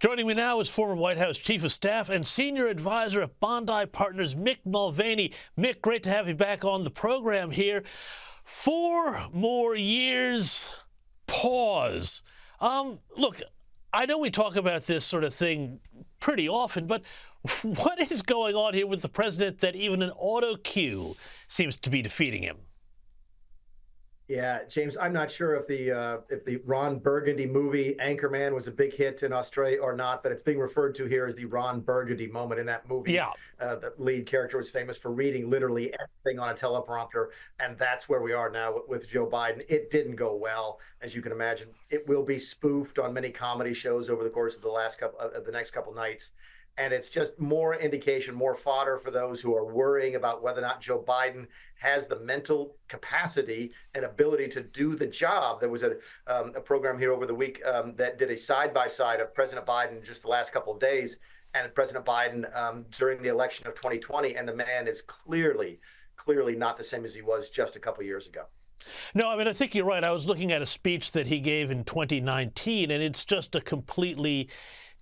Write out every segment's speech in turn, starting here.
Joining me now is former White House Chief of Staff and Senior Advisor at Bondi Partners, Mick Mulvaney. Mick, great to have you back on the program here. 4 more years, pause. Look, I know we talk about this sort of thing pretty often, but what is going on here with the president that even an auto cue seems to be defeating him? Yeah, James, I'm not sure if the Ron Burgundy movie Anchorman was a big hit in Australia or not, but it's being referred to here as the Ron Burgundy moment in that movie. Yeah. The lead character was famous for reading literally everything on a teleprompter, and that's where we are now with Joe Biden. It didn't go well, as you can imagine. It will be spoofed on many comedy shows over the course of the next couple nights. And it's just more indication, more fodder for those who are worrying about whether or not Joe Biden has the mental capacity and ability to do the job. There was a program here over the week that did a side-by-side of President Biden just the last couple of days and President Biden during the election of 2020. And the man is clearly not the same as he was just a couple of years ago. No, I mean, I think you're right. I was looking at a speech that he gave in 2019, and it's just a completely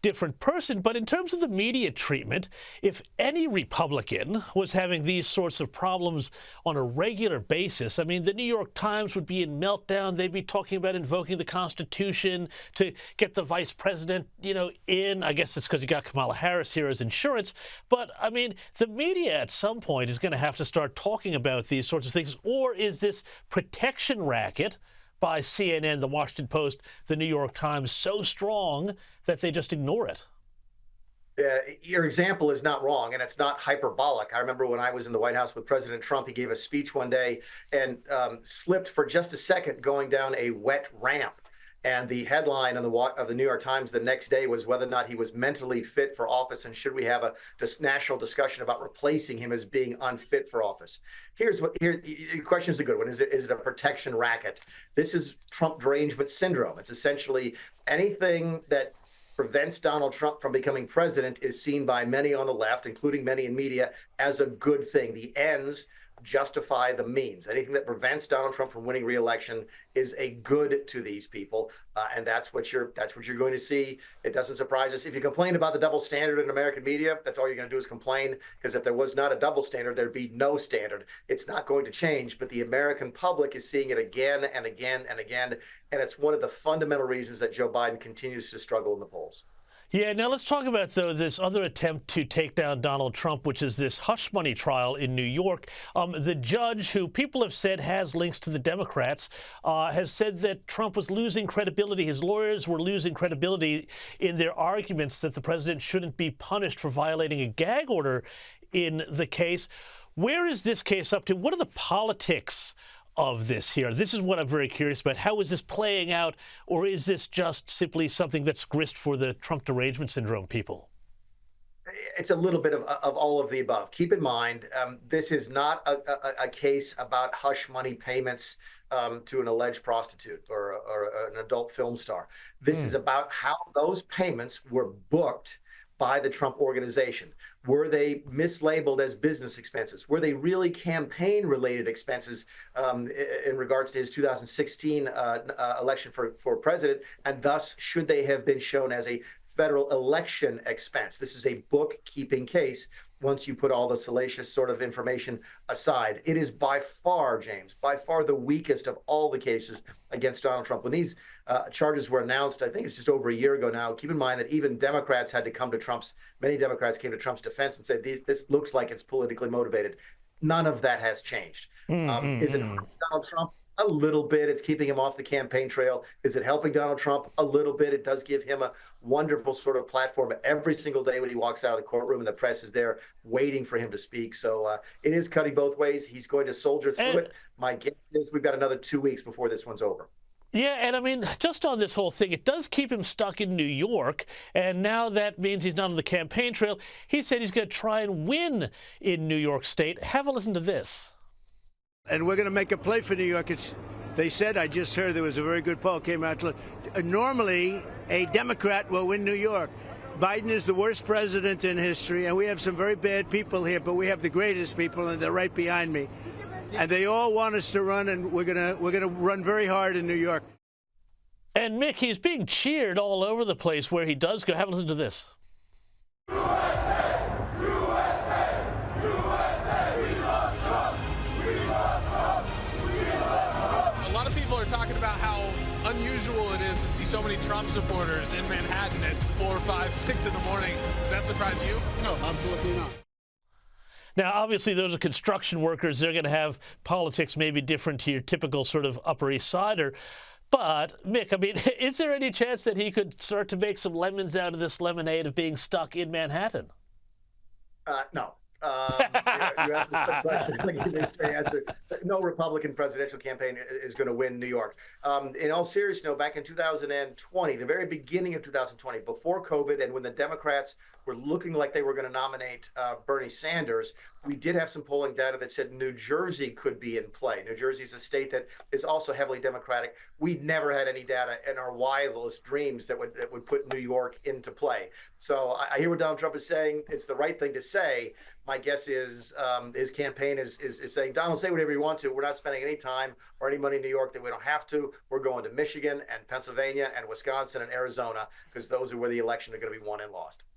different person. But in terms of the media treatment, if any Republican was having these sorts of problems on a regular basis, I mean, the New York Times would be in meltdown. They'd be talking about invoking the Constitution to get the vice president, in. I guess it's because you got Kamala Harris here as insurance. But, I mean, the media at some point is going to have to start talking about these sorts of things. Or is this protection racket by CNN, the Washington Post, the New York Times so strong that they just ignore it? Your example is not wrong, and it's not hyperbolic. I remember when I was in the White House with President Trump, he gave a speech one day and slipped for just a second going down a wet ramp. And the headline of the New York Times the next day was whether or not he was mentally fit for office and should we have a national discussion about replacing him as being unfit for office. Your question is a good one. Is it a protection racket? This is Trump derangement syndrome. It's essentially anything that prevents Donald Trump from becoming president is seen by many on the left, including many in media, as a good thing. The ends justify the means. Anything that prevents Donald Trump from winning re-election is a good to these people, and that's what you're going to see. It doesn't surprise us. If you complain about the double standard in American media, that's all you're going to do is complain, because if there was not a double standard, there'd be no standard. It's not going to change, but the American public is seeing it again and again and again, and it's one of the fundamental reasons that Joe Biden continues to struggle in the polls. Yeah, now let's talk about, though, this other attempt to take down Donald Trump, which is this hush money trial in New York. The judge, who people have said has links to the Democrats, has said that Trump was losing credibility. His lawyers were losing credibility in their arguments that the president shouldn't be punished for violating a gag order in the case. Where is this case up to? What are the politics of this here? This is what I'm very curious about. How is this playing out, or is this just simply something that's grist for the Trump derangement syndrome people? It's a little bit of all of the above. Keep in mind, this is not a case about hush money payments to an alleged prostitute or an adult film star. This is about how those payments were booked by the Trump organization. Were they mislabeled as business expenses? Were they really campaign-related expenses in regards to his 2016 election for president? And thus, should they have been shown as a federal election expense? This is a bookkeeping case once you put all the salacious sort of information aside. It is by far, James, by far the weakest of all the cases against Donald Trump. When these charges were announced, I think it's just over a year ago now, keep in mind that even Democrats had to come to many Democrats came to Trump's defense and said, this looks like it's politically motivated. None of that has changed. Is it Donald Trump? A little bit. It's keeping him off the campaign trail. Is it helping Donald Trump? A little bit. It does give him a wonderful sort of platform every single day when he walks out of the courtroom and the press is there waiting for him to speak. So it is cutting both ways. He's going to soldier through it. My guess is we've got another 2 weeks before this one's over. Yeah, and I mean, just on this whole thing, it does keep him stuck in New York, and now that means he's not on the campaign trail. He said he's going to try and win in New York State. Have a listen to this. And we're going to make a play for New York. They said, I just heard there was a very good poll came out. Normally, a Democrat will win New York. Biden is the worst president in history, and we have some very bad people here, but we have the greatest people, and they're right behind me. And they all want us to run, and we're gonna run very hard in New York. And Mick, he's being cheered all over the place where he does go. Have a listen to this. USA! USA! USA! We love Trump! We love Trump! We love Trump! A lot of people are talking about how unusual it is to see so many Trump supporters in Manhattan at 4, 5, 6 in the morning. Does that surprise you? No, absolutely not. Now, obviously, those are construction workers. They're going to have politics maybe different to your typical sort of Upper East Sider. But, Mick, I mean, is there any chance that he could start to make some lemons out of this lemonade of being stuck in Manhattan? No. You asked me a question. I'll give you a straight answer. No Republican presidential campaign is going to win New York. In all seriousness, no, back in 2020, the very beginning of 2020, before COVID, and when the Democrats were looking like they were going to nominate Bernie Sanders, we did have some polling data that said New Jersey could be in play. New Jersey is a state that is also heavily Democratic. We never had any data in our wildest dreams that would put New York into play. So I hear what Donald Trump is saying. It's the right thing to say. My guess is his campaign is saying, Donald, say whatever you want to. We're not spending any time or any money in New York that we don't have to. We're going to Michigan and Pennsylvania and Wisconsin and Arizona, because those are where the election are going to be won and lost.